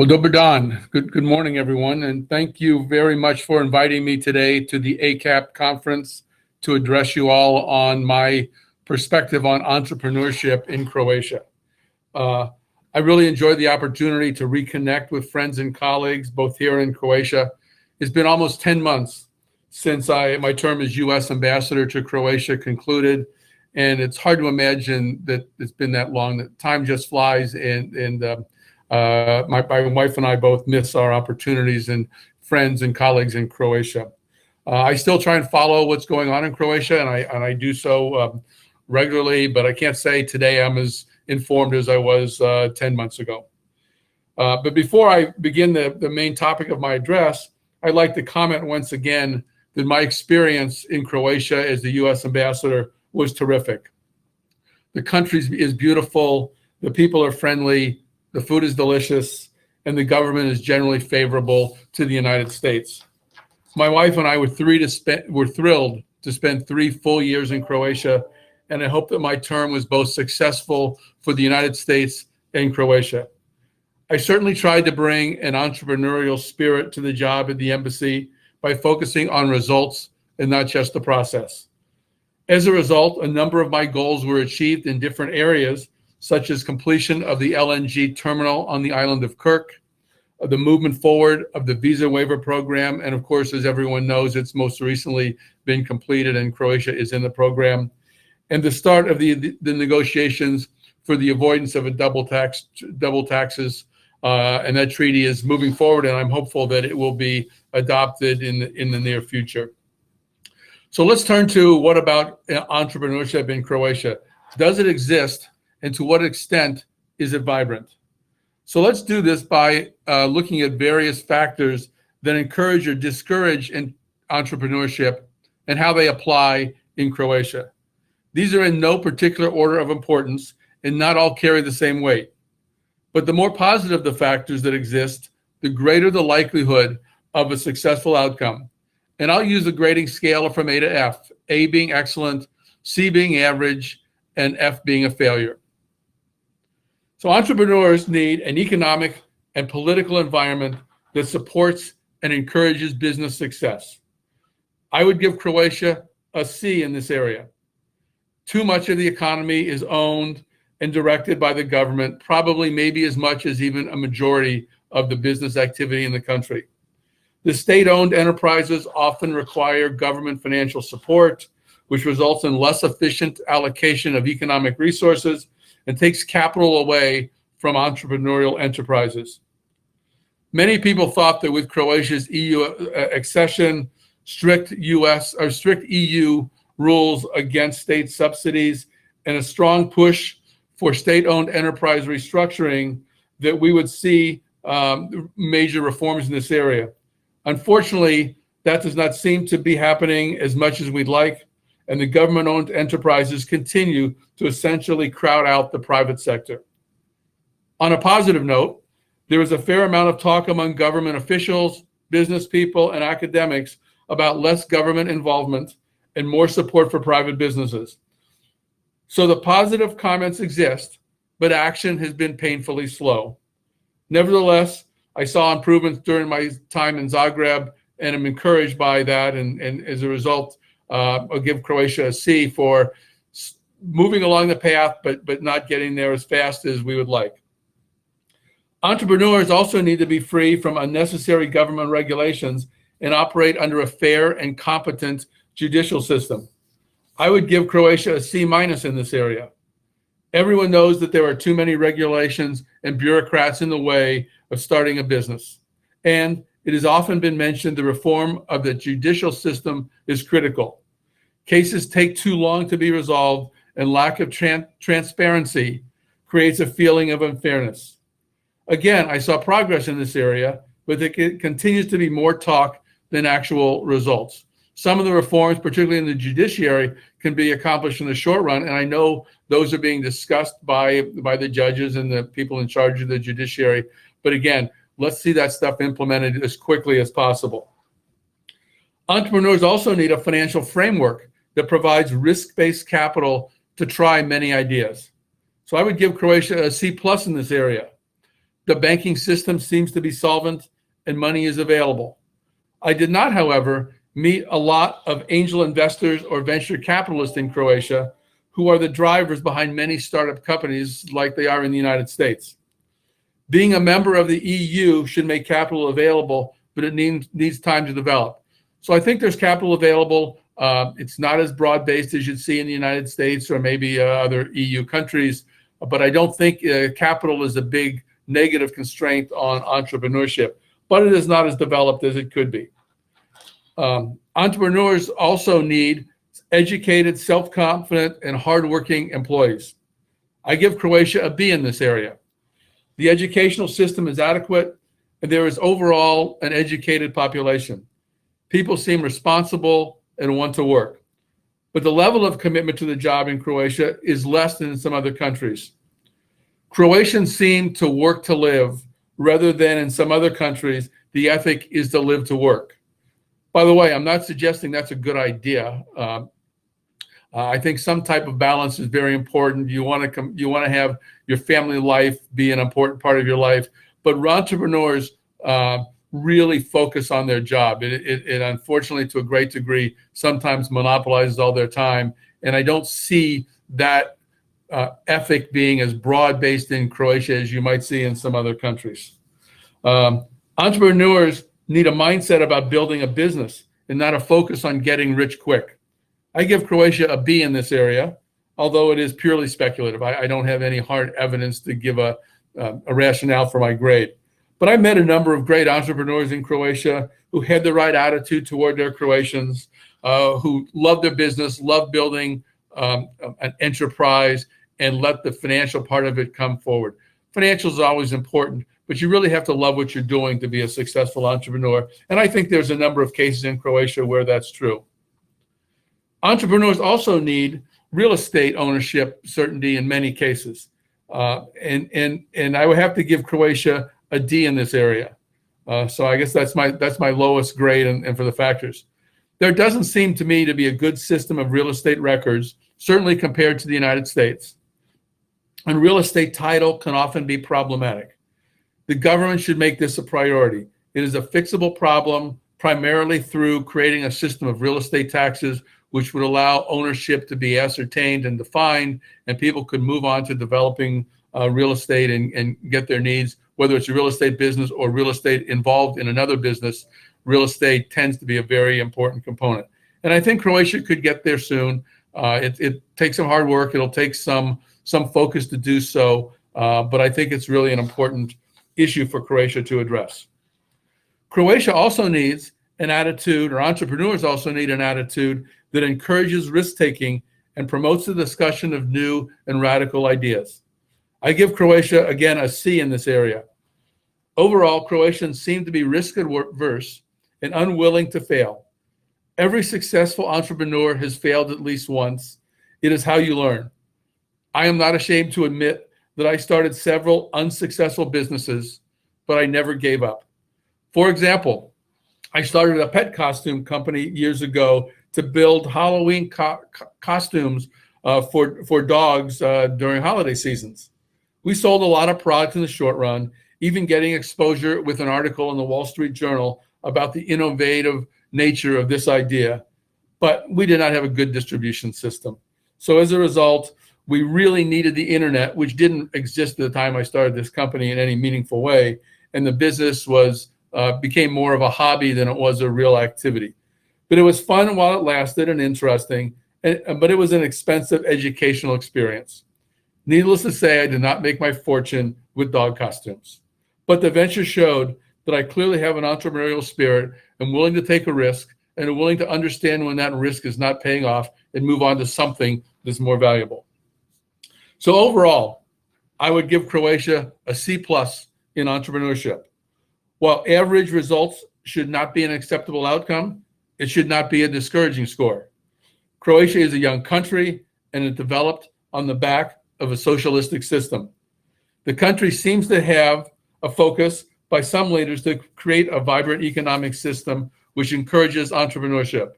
Well, dobar dan. Good morning, everyone, and thank you very much for inviting me today to the ACAP conference to address you all on my perspective on entrepreneurship in Croatia. I really enjoyed the opportunity to reconnect with friends and colleagues, both here and in Croatia. It's been almost 10 months since my term as U.S. ambassador to Croatia concluded, and it's hard to imagine that it's been that long. That time just flies, and my wife and I both miss our opportunities and friends and colleagues in Croatia. I still try and follow what's going on in Croatia, and I do so regularly, but I can't say today I'm as informed as I was 10 months ago. But before I begin the main topic of my address, I'd like to comment once again that my experience in Croatia as the U.S. ambassador was terrific. The country is beautiful, the people are friendly, the food is delicious, and the government is generally favorable to the United States. My wife and I were thrilled to spend 3 full years in Croatia, and I hope that my term was both successful for the United States and Croatia. I certainly tried to bring an entrepreneurial spirit to the job at the embassy by focusing on results and not just the process. As a result, a number of my goals were achieved in different areas, such as completion of the LNG terminal on the island of Kirk, the movement forward of the visa waiver program, and of course, as everyone knows, it's most recently been completed and Croatia is in the program, and the start of the negotiations for the avoidance of double taxes, and that treaty is moving forward, and I'm hopeful that it will be adopted in the near future. So let's turn to what about entrepreneurship in Croatia. Does it exist, and to what extent is it vibrant? So let's do this by looking at various factors that encourage or discourage entrepreneurship and how they apply in Croatia. These are in no particular order of importance, and not all carry the same weight. But the more positive the factors that exist, the greater the likelihood of a successful outcome. And I'll use the grading scale from A to F, A being excellent, C being average, and F being a failure. So entrepreneurs need an economic and political environment that supports and encourages business success. I would give Croatia a C in this area. Too much of the economy is owned and directed by the government, probably maybe as much as even a majority of the business activity in the country. The state-owned enterprises often require government financial support, which results in less efficient allocation of economic resources and takes capital away from entrepreneurial enterprises. Many people thought that with Croatia's EU accession, strict EU rules against state subsidies, and a strong push for state-owned enterprise restructuring, that we would see major reforms in this area. Unfortunately, that does not seem to be happening as much as we'd like, and the government-owned enterprises continue to essentially crowd out the private sector. On a positive note, there is a fair amount of talk among government officials, business people, and academics about less government involvement and more support for private businesses. So the positive comments exist, but action has been painfully slow. Nevertheless, I saw improvements during my time in Zagreb, and I'm encouraged by that, and as a result, I'll give Croatia a C for moving along the path, but not getting there as fast as we would like. Entrepreneurs also need to be free from unnecessary government regulations and operate under a fair and competent judicial system. I would give Croatia a C- in this area. Everyone knows that there are too many regulations and bureaucrats in the way of starting a business. And it has often been mentioned the reform of the judicial system is critical. Cases take too long to be resolved, and lack of transparency creates a feeling of unfairness. Again, I saw progress in this area, but there continues to be more talk than actual results. Some of the reforms, particularly in the judiciary, can be accomplished in the short run, and I know those are being discussed by the judges and the people in charge of the judiciary. But again, let's see that stuff implemented as quickly as possible. Entrepreneurs also need a financial framework that provides risk-based capital to try many ideas. So I would give Croatia a C+ in this area. The banking system seems to be solvent and money is available. I did not, however, meet a lot of angel investors or venture capitalists in Croatia who are the drivers behind many startup companies like they are in the United States. Being a member of the EU should make capital available, but it needs time to develop. So I think there's capital available. It's not as broad-based as you'd see in the United States or maybe other EU countries, but I don't think capital is a big negative constraint on entrepreneurship, but it is not as developed as it could be. Entrepreneurs also need educated, self-confident, and hardworking employees. I give Croatia a B in this area. The educational system is adequate, and there is overall an educated population. People seem responsible and want to work. But the level of commitment to the job in Croatia is less than in some other countries. Croatians seem to work to live, rather than in some other countries, the ethic is to live to work. By the way, I'm not suggesting that's a good idea. I think some type of balance is very important. You want to have your family life be an important part of your life, but entrepreneurs really focus on their job. It unfortunately, to a great degree, sometimes monopolizes all their time, and I don't see that ethic being as broad-based in Croatia as you might see in some other countries. Entrepreneurs need a mindset about building a business and not a focus on getting rich quick. I give Croatia a B in this area, although it is purely speculative. I don't have any hard evidence to give a rationale for my grade. But I met a number of great entrepreneurs in Croatia who had the right attitude toward their Croatians, who loved their business, loved building an enterprise, and let the financial part of it come forward. Financials is always important, but you really have to love what you're doing to be a successful entrepreneur. And I think there's a number of cases in Croatia where that's true. Entrepreneurs also need real estate ownership certainty in many cases. And I would have to give Croatia a D in this area. So I guess that's my lowest grade and for the factors. There doesn't seem to me to be a good system of real estate records, certainly compared to the United States. And real estate title can often be problematic. The government should make this a priority. It is a fixable problem primarily through creating a system of real estate taxes which would allow ownership to be ascertained and defined, and people could move on to developing real estate and get their needs, whether it's a real estate business or real estate involved in another business. Real estate tends to be a very important component. And I think Croatia could get there soon. It takes some hard work. It'll take some focus to do so, but I think it's really an important issue for Croatia to address. Croatia also needs an attitude, or entrepreneurs also need an attitude that encourages risk-taking and promotes the discussion of new and radical ideas. I give Croatia, again, a C in this area. Overall, Croatians seem to be risk-averse and unwilling to fail. Every successful entrepreneur has failed at least once. It is how you learn. I am not ashamed to admit that I started several unsuccessful businesses, but I never gave up. For example, I started a pet costume company years ago to build Halloween costumes for dogs during holiday seasons. We sold a lot of products in the short run, even getting exposure with an article in the Wall Street Journal about the innovative nature of this idea, but we did not have a good distribution system. So as a result, we really needed the internet, which didn't exist at the time I started this company in any meaningful way, and the business became more of a hobby than it was a real activity. But it was fun while it lasted and interesting, but it was an expensive educational experience. Needless to say, I did not make my fortune with dog costumes. But the venture showed that I clearly have an entrepreneurial spirit and willing to take a risk and are willing to understand when that risk is not paying off and move on to something that's more valuable. So overall, I would give Croatia a C+ in entrepreneurship. While average results should not be an acceptable outcome, it should not be a discouraging score. Croatia is a young country and it developed on the back of a socialistic system. The country seems to have a focus by some leaders to create a vibrant economic system which encourages entrepreneurship.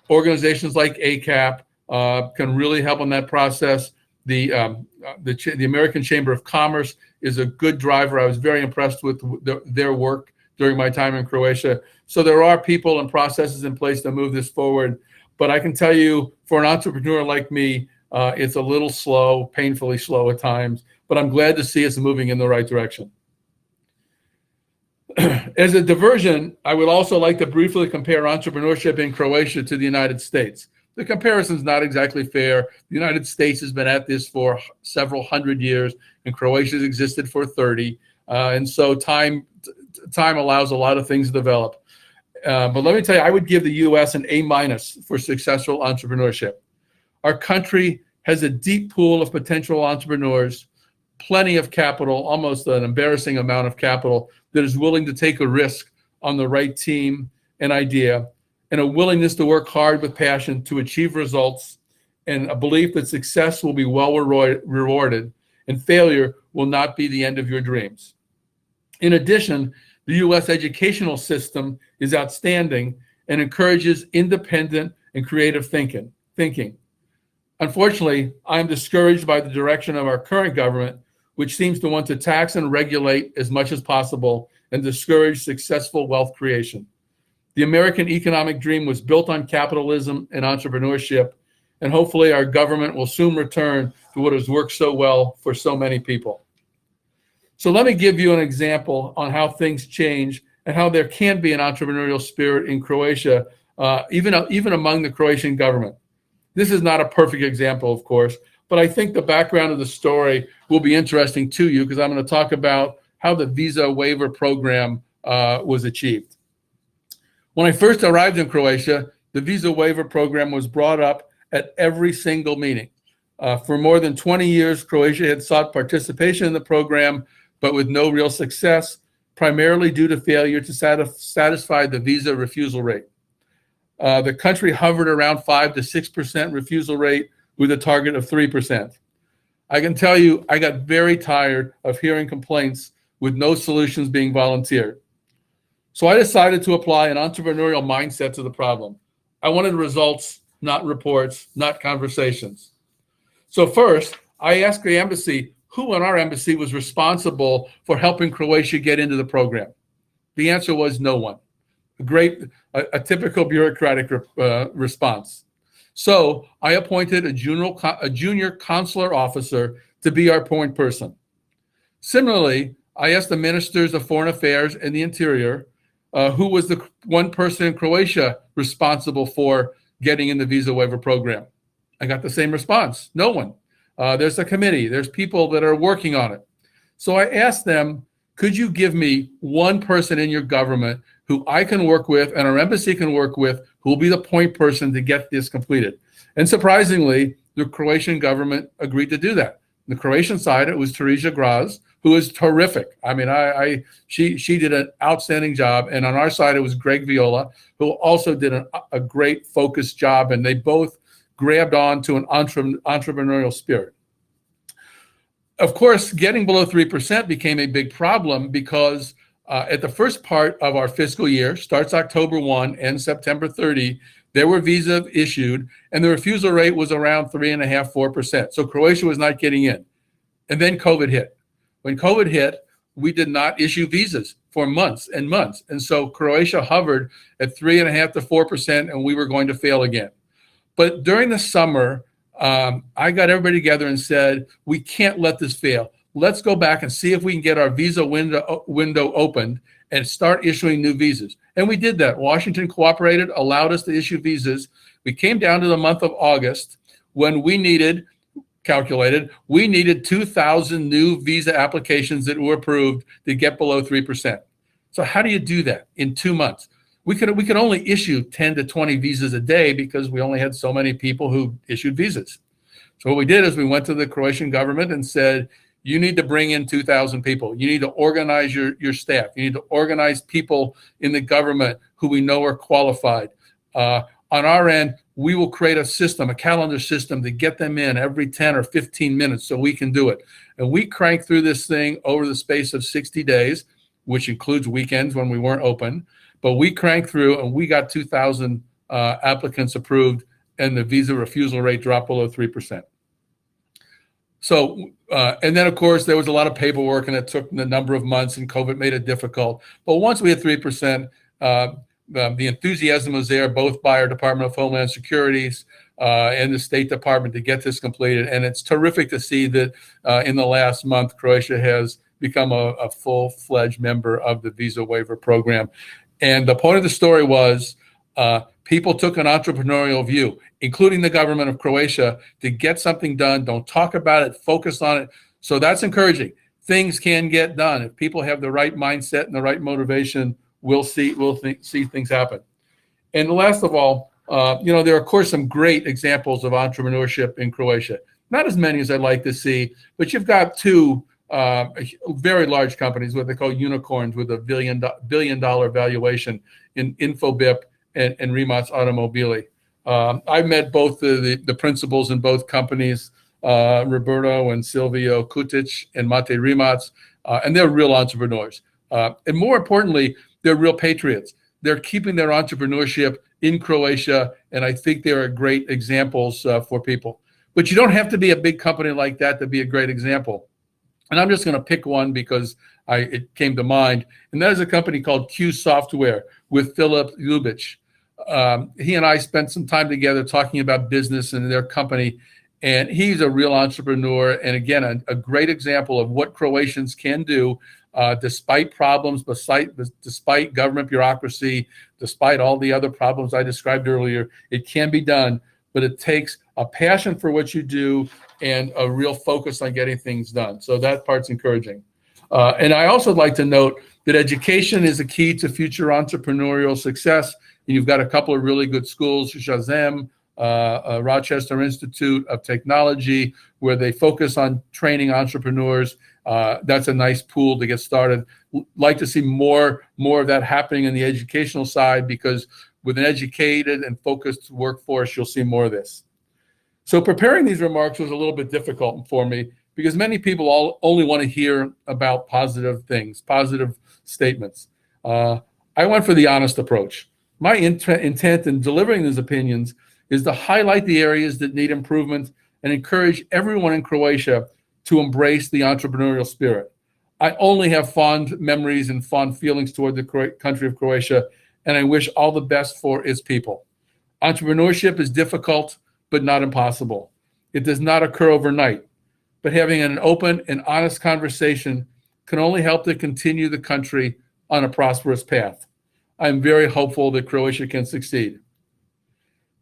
Organizations like ACAP can really help in that process. The American Chamber of Commerce is a good driver. I was very impressed with their work during my time in Croatia. So there are people and processes in place to move this forward. But I can tell you, for an entrepreneur like me, it's a little slow, painfully slow at times. But I'm glad to see it's moving in the right direction. As a diversion, I would also like to briefly compare entrepreneurship in Croatia to the United States. The comparison is not exactly fair. The United States has been at this for several hundred years, and Croatia has existed for 30. And so time allows a lot of things to develop. But let me tell you, I would give the U.S. an A- for successful entrepreneurship. Our country has a deep pool of potential entrepreneurs, plenty of capital, almost an embarrassing amount of capital, that is willing to take a risk on the right team and idea, and a willingness to work hard with passion to achieve results, and a belief that success will be well rewarded and failure will not be the end of your dreams. In addition, the U.S. educational system is outstanding and encourages independent and creative thinking. Unfortunately, I am discouraged by the direction of our current government, which seems to want to tax and regulate as much as possible and discourage successful wealth creation. The American economic dream was built on capitalism and entrepreneurship, and hopefully our government will soon return to what has worked so well for so many people. So let me give you an example on how things change and how there can be an entrepreneurial spirit in Croatia, even among the Croatian government. This is not a perfect example, of course, but I think the background of the story will be interesting to you, because I'm going to talk about how the visa waiver program was achieved. When I first arrived in Croatia, the visa waiver program was brought up at every single meeting. For more than 20 years, Croatia had sought participation in the program, but with no real success, primarily due to failure to satisfy the visa refusal rate. The country hovered around 5 to 6% refusal rate with a target of 3%. I can tell you, I got very tired of hearing complaints with no solutions being volunteered. So I decided to apply an entrepreneurial mindset to the problem. I wanted results, not reports, not conversations. So first, I asked the embassy who in our embassy was responsible for helping Croatia get into the program. The answer was no one. A typical bureaucratic response. So I appointed a junior consular officer to be our point person. Similarly, I asked the ministers of foreign affairs and the interior who was the one person in Croatia responsible for getting in the visa waiver program. I got the same response. No one. There's a committee. There's people that are working on it. So I asked them, could you give me one person in your government who I can work with and our embassy can work with, who will be the point person to get this completed? And surprisingly, the Croatian government agreed to do that. On the Croatian side, it was Teresa Graz, who is terrific. I mean, she did an outstanding job. And on our side, it was Greg Viola, who also did a great focused job. And they both grabbed on to an entrepreneurial spirit. Of course, getting below 3% became a big problem because at the first part of our fiscal year, starts October 1, ends September 30, there were visas issued, and the refusal rate was around 3.5%, 4%. So Croatia was not getting in. And then COVID hit. When COVID hit, we did not issue visas for months and months. And so Croatia hovered at 3.5% to 4%, and we were going to fail again. But during the summer, I got everybody together and said, we can't let this fail. Let's go back and see if we can get our visa window opened and start issuing new visas. And we did that. Washington cooperated, allowed us to issue visas. We came down to the month of August when we needed 2,000 new visa applications that were approved to get below 3%. So how do you do that in 2 months? We could only issue 10 to 20 visas a day because we only had so many people who issued visas. So what we did is we went to the Croatian government and said, you need to bring in 2,000 people. You need to organize your staff. You need to organize people in the government who we know are qualified. On our end, we will create a system, a calendar system to get them in every 10 or 15 minutes so we can do it. And we cranked through this thing over the space of 60 days, which includes weekends when we weren't open. But we cranked through and we got 2,000 applicants approved, and the visa refusal rate dropped below 3%. So, and then of course there was a lot of paperwork, and it took a number of months, and COVID made it difficult. But once we had 3%, the enthusiasm was there, both by our Department of Homeland Security and the State Department, to get this completed. And it's terrific to see that in the last month, Croatia has become a full-fledged member of the visa waiver program. And the point of the story was people took an entrepreneurial view, including the government of Croatia, to get something done. Don't talk about it, focus on it. So that's encouraging. Things can get done. If people have the right mindset and the right motivation, we'll see things happen. And last of all, there are, of course, some great examples of entrepreneurship in Croatia. Not as many as I'd like to see, but you've got two very large companies, what they call unicorns, with a billion-dollar valuation in Infobip and Rimac Automobili. I've met both the principals in both companies, Roberto and Silvio Kutic and Mate Rimac, and they're real entrepreneurs. And more importantly, they're real patriots. They're keeping their entrepreneurship in Croatia, and I think they're great examples for people. But you don't have to be a big company like that to be a great example. And I'm just going to pick one because it came to mind, and that is a company called Q Software with Filip Ljubic. He and I spent some time together talking about business and their company, and he's a real entrepreneur, and again, a great example of what Croatians can do despite problems, despite government bureaucracy, despite all the other problems I described earlier. It can be done, but it takes a passion for what you do and a real focus on getting things done. So that part's encouraging. And I also like to note that education is a key to future entrepreneurial success. And you've got a couple of really good schools, Shazam, Rochester Institute of Technology, where they focus on training entrepreneurs. That's a nice pool to get started. Like to see more of that happening in the educational side, because with an educated and focused workforce, you'll see more of this. So preparing these remarks was a little bit difficult for me, because many people only want to hear about positive things, positive statements. I went for the honest approach. My intent in delivering these opinions is to highlight the areas that need improvement and encourage everyone in Croatia to embrace the entrepreneurial spirit. I only have fond memories and fond feelings toward the country of Croatia, and I wish all the best for its people. Entrepreneurship is difficult, but not impossible. It does not occur overnight, but having an open and honest conversation can only help to continue the country on a prosperous path. I'm very hopeful that Croatia can succeed.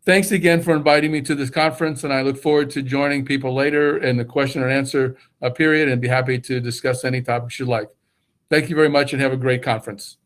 Thanks again for inviting me to this conference, and I look forward to joining people later in the question and answer period, and be happy to discuss any topics you'd like. Thank you very much, and have a great conference.